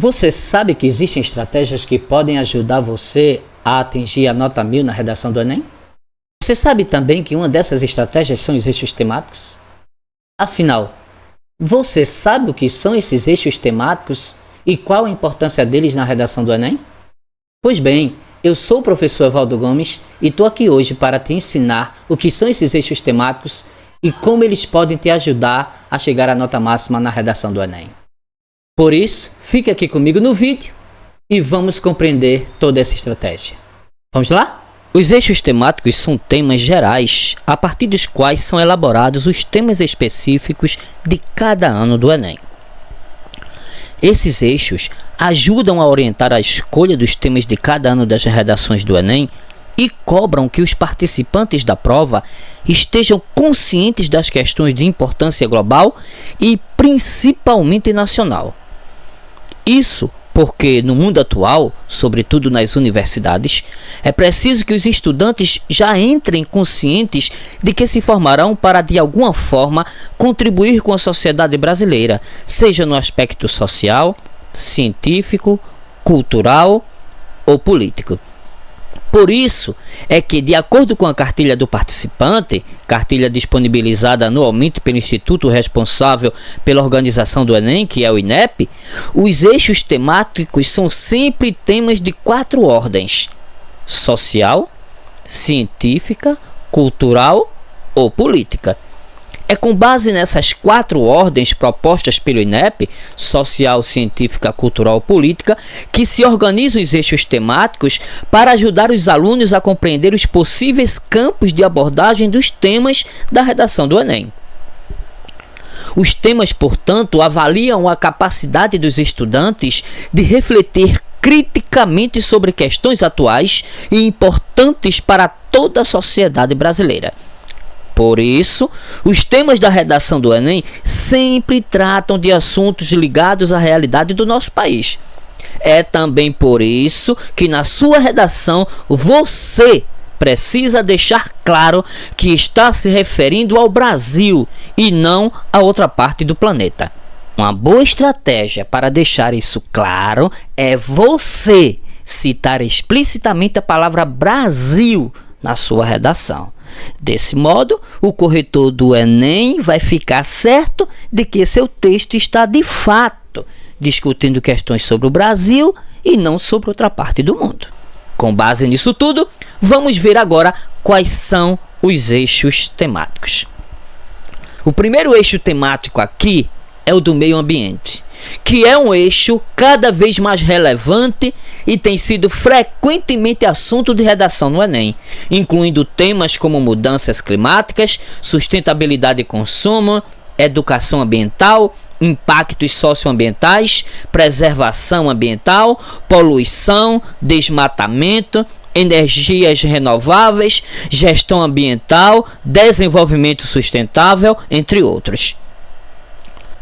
Você sabe que existem estratégias que podem ajudar você a atingir a nota 1000 na redação do Enem? Você sabe também que uma dessas estratégias são os eixos temáticos? Afinal, você sabe o que são esses eixos temáticos e qual a importância deles na redação do Enem? Pois bem, eu sou o professor Evaldo Gomes e estou aqui hoje para te ensinar o que são esses eixos temáticos e como eles podem te ajudar a chegar à nota máxima na redação do Enem. Por isso, fique aqui comigo no vídeo e vamos compreender toda essa estratégia. Vamos lá? Os eixos temáticos são temas gerais, a partir dos quais são elaborados os temas específicos de cada ano do Enem. Esses eixos ajudam a orientar a escolha dos temas de cada ano das redações do Enem e cobram que os participantes da prova estejam conscientes das questões de importância global e principalmente nacional. Isso porque, no mundo atual, sobretudo nas universidades, é preciso que os estudantes já entrem conscientes de que se formarão para, de alguma forma, contribuir com a sociedade brasileira, seja no aspecto social, científico, cultural ou político. Por isso é que, de acordo com a cartilha do participante, cartilha disponibilizada anualmente pelo instituto responsável pela organização do Enem, que é o INEP, os eixos temáticos são sempre temas de 4 ordens: social, científica, cultural ou política. É com base nessas 4 ordens propostas pelo INEP, social, científica, cultural, política, que se organizam os eixos temáticos para ajudar os alunos a compreender os possíveis campos de abordagem dos temas da redação do Enem. Os temas, portanto, avaliam a capacidade dos estudantes de refletir criticamente sobre questões atuais e importantes para toda a sociedade brasileira. Por isso, os temas da redação do Enem sempre tratam de assuntos ligados à realidade do nosso país. É também por isso que na sua redação você precisa deixar claro que está se referindo ao Brasil e não a outra parte do planeta. Uma boa estratégia para deixar isso claro é você citar explicitamente a palavra Brasil na sua redação. Desse modo, o corretor do Enem vai ficar certo de que seu texto está de fato discutindo questões sobre o Brasil e não sobre outra parte do mundo. Com base nisso tudo, vamos ver agora quais são os eixos temáticos. O primeiro eixo temático aqui é o do meio ambiente, que é um eixo cada vez mais relevante e tem sido frequentemente assunto de redação no Enem, incluindo temas como mudanças climáticas, sustentabilidade e consumo, educação ambiental, impactos socioambientais, preservação ambiental, poluição, desmatamento, energias renováveis, gestão ambiental, desenvolvimento sustentável, entre outros.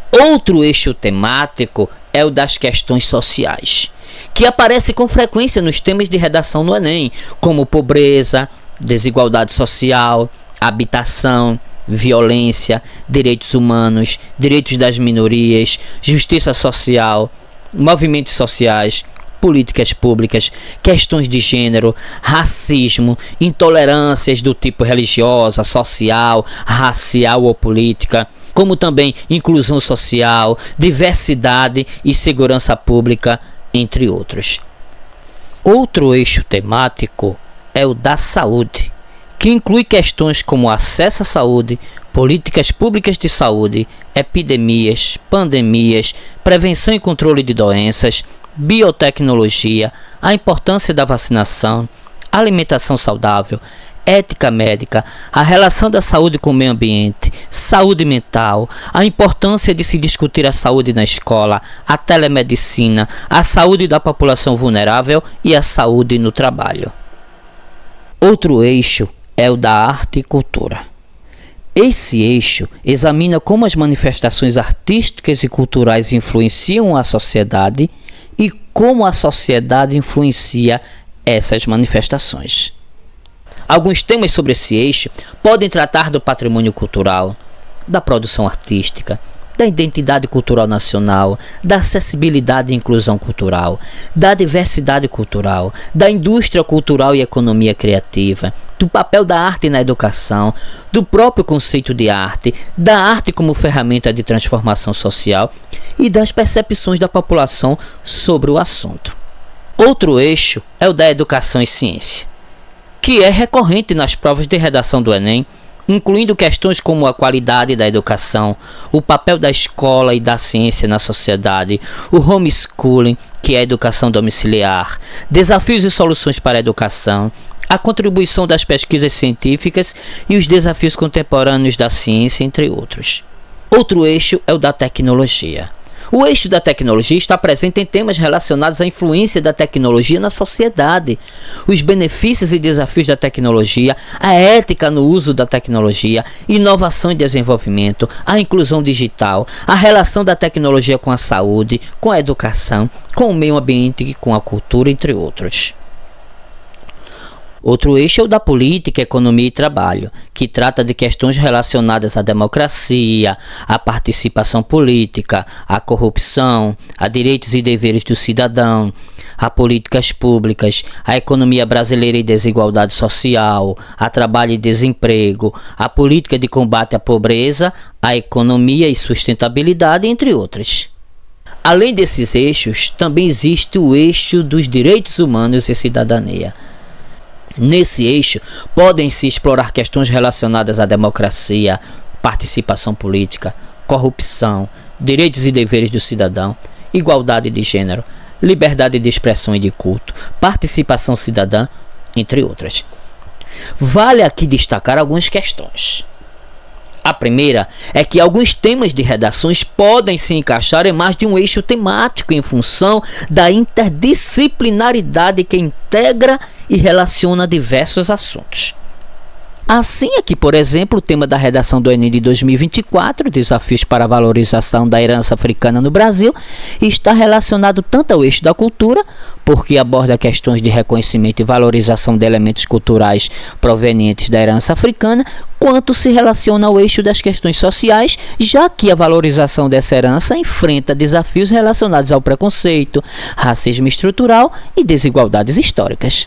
Outro eixo temático é o das questões sociais, que aparece com frequência nos temas de redação no Enem, como pobreza, desigualdade social, habitação, violência, direitos humanos, direitos das minorias, justiça social, movimentos sociais, políticas públicas, questões de gênero, racismo, intolerâncias do tipo religiosa, social, racial ou política, como também inclusão social, diversidade e segurança pública, entre outros. Outro eixo temático é o da saúde, que inclui questões como acesso à saúde, políticas públicas de saúde, epidemias, pandemias, prevenção e controle de doenças, biotecnologia, a importância da vacinação, alimentação saudável, ética médica, a relação da saúde com o meio ambiente, saúde mental, a importância de se discutir a saúde na escola, a telemedicina, a saúde da população vulnerável e a saúde no trabalho. Outro eixo é o da arte e cultura. Esse eixo examina como as manifestações artísticas e culturais influenciam a sociedade e como a sociedade influencia essas manifestações. Alguns temas sobre esse eixo podem tratar do patrimônio cultural, da produção artística, da identidade cultural nacional, da acessibilidade e inclusão cultural, da diversidade cultural, da indústria cultural e economia criativa, do papel da arte na educação, do próprio conceito de arte, da arte como ferramenta de transformação social e das percepções da população sobre o assunto. Outro eixo é o da educação e ciência, que é recorrente nas provas de redação do Enem, incluindo questões como a qualidade da educação, o papel da escola e da ciência na sociedade, o homeschooling, que é a educação domiciliar, desafios e soluções para a educação, a contribuição das pesquisas científicas e os desafios contemporâneos da ciência, entre outros. Outro eixo é o da tecnologia. O eixo da tecnologia está presente em temas relacionados à influência da tecnologia na sociedade, os benefícios e desafios da tecnologia, a ética no uso da tecnologia, inovação e desenvolvimento, a inclusão digital, a relação da tecnologia com a saúde, com a educação, com o meio ambiente e com a cultura, entre outros. Outro eixo é o da política, economia e trabalho, que trata de questões relacionadas à democracia, à participação política, à corrupção, a direitos e deveres do cidadão, a políticas públicas, a economia brasileira e desigualdade social, a trabalho e desemprego, a política de combate à pobreza, a economia e sustentabilidade, entre outras. Além desses eixos, também existe o eixo dos direitos humanos e cidadania. Nesse eixo, podem-se explorar questões relacionadas à democracia, participação política, corrupção, direitos e deveres do cidadão, igualdade de gênero, liberdade de expressão e de culto, participação cidadã, entre outras. Vale aqui destacar algumas questões. A primeira é que alguns temas de redações podem se encaixar em mais de um eixo temático em função da interdisciplinaridade que integra e relaciona diversos assuntos. Assim é que, por exemplo, o tema da redação do Enem de 2024, Desafios para a Valorização da Herança Africana no Brasil, está relacionado tanto ao eixo da cultura, porque aborda questões de reconhecimento e valorização de elementos culturais provenientes da herança africana, quanto se relaciona ao eixo das questões sociais, já que a valorização dessa herança enfrenta desafios relacionados ao preconceito, racismo estrutural e desigualdades históricas.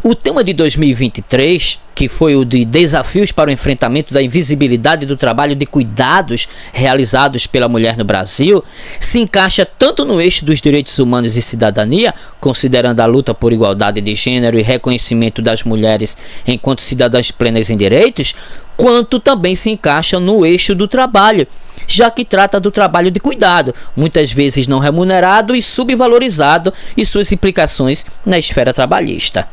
O tema de 2023, que foi o de Desafios para o Enfrentamento da Invisibilidade do Trabalho de Cuidados realizados pela mulher no Brasil, se encaixa tanto no eixo dos direitos humanos e cidadania, considerando a luta por igualdade de gênero e reconhecimento das mulheres enquanto cidadãs plenas em direitos, quanto também se encaixa no eixo do trabalho, já que trata do trabalho de cuidado, muitas vezes não remunerado e subvalorizado, e suas implicações na esfera trabalhista.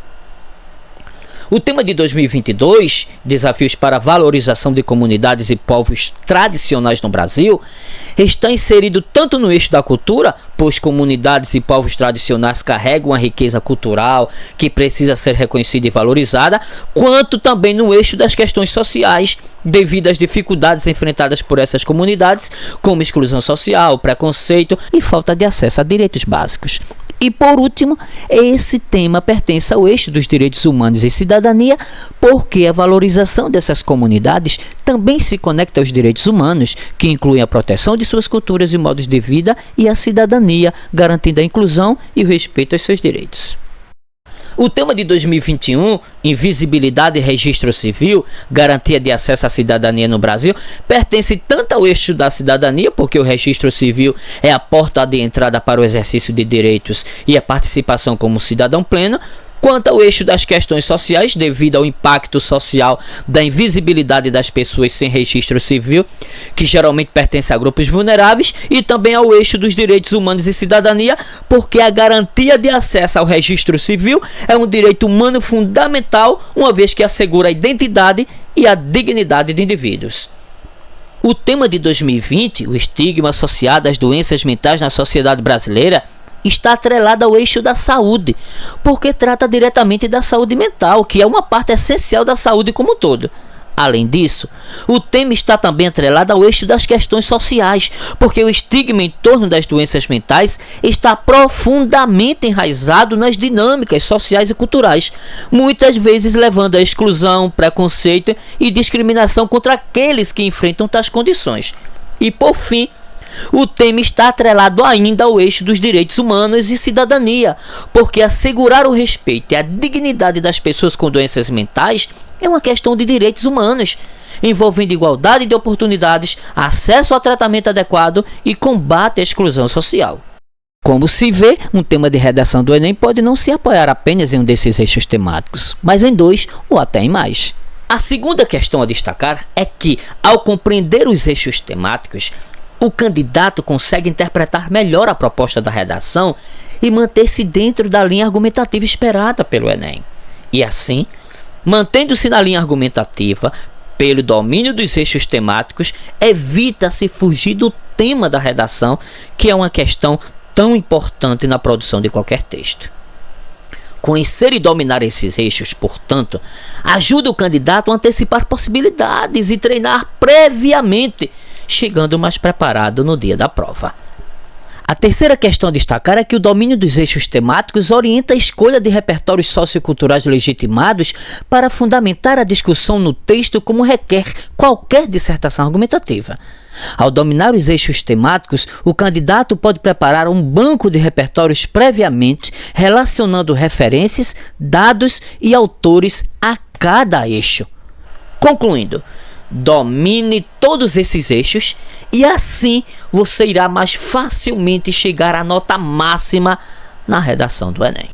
O tema de 2022, Desafios para a Valorização de Comunidades e Povos Tradicionais no Brasil, está inserido tanto no eixo da cultura, pois comunidades e povos tradicionais carregam a riqueza cultural que precisa ser reconhecida e valorizada, quanto também no eixo das questões sociais, devido às dificuldades enfrentadas por essas comunidades, como exclusão social, preconceito e falta de acesso a direitos básicos. E por último, esse tema pertence ao eixo dos direitos humanos e cidadania, porque a valorização dessas comunidades também se conecta aos direitos humanos, que incluem a proteção de suas culturas e modos de vida e a cidadania, garantindo a inclusão e o respeito aos seus direitos. O tema de 2021, Invisibilidade e Registro Civil, Garantia de Acesso à Cidadania no Brasil, pertence tanto ao eixo da cidadania, porque o registro civil é a porta de entrada para o exercício de direitos e a participação como cidadão pleno, quanto ao eixo das questões sociais, devido ao impacto social da invisibilidade das pessoas sem registro civil, que geralmente pertence a grupos vulneráveis, e também ao eixo dos direitos humanos e cidadania, porque a garantia de acesso ao registro civil é um direito humano fundamental, uma vez que assegura a identidade e a dignidade de indivíduos. O tema de 2020, o estigma associado às doenças mentais na sociedade brasileira, está atrelada ao eixo da saúde, porque trata diretamente da saúde mental, que é uma parte essencial da saúde como um todo. Além disso, o tema está também atrelado ao eixo das questões sociais, porque o estigma em torno das doenças mentais está profundamente enraizado nas dinâmicas sociais e culturais, muitas vezes levando à exclusão, preconceito e discriminação contra aqueles que enfrentam tais condições. E por fim, o tema está atrelado ainda ao eixo dos direitos humanos e cidadania, porque assegurar o respeito e a dignidade das pessoas com doenças mentais é uma questão de direitos humanos, envolvendo igualdade de oportunidades, acesso ao tratamento adequado e combate à exclusão social. Como se vê, um tema de redação do Enem pode não se apoiar apenas em um desses eixos temáticos, mas em 2 ou até em mais. A segunda questão a destacar é que, ao compreender os eixos temáticos, o candidato consegue interpretar melhor a proposta da redação e manter-se dentro da linha argumentativa esperada pelo Enem. E assim, mantendo-se na linha argumentativa, pelo domínio dos eixos temáticos, evita-se fugir do tema da redação, que é uma questão tão importante na produção de qualquer texto. Conhecer e dominar esses eixos, portanto, ajuda o candidato a antecipar possibilidades e treinar previamente, chegando mais preparado no dia da prova. A terceira questão a destacar é que o domínio dos eixos temáticos orienta a escolha de repertórios socioculturais legitimados para fundamentar a discussão no texto como requer qualquer dissertação argumentativa. Ao dominar os eixos temáticos, o candidato pode preparar um banco de repertórios previamente, relacionando referências, dados e autores a cada eixo. Concluindo, domine todos esses eixos e assim você irá mais facilmente chegar à nota máxima na redação do Enem.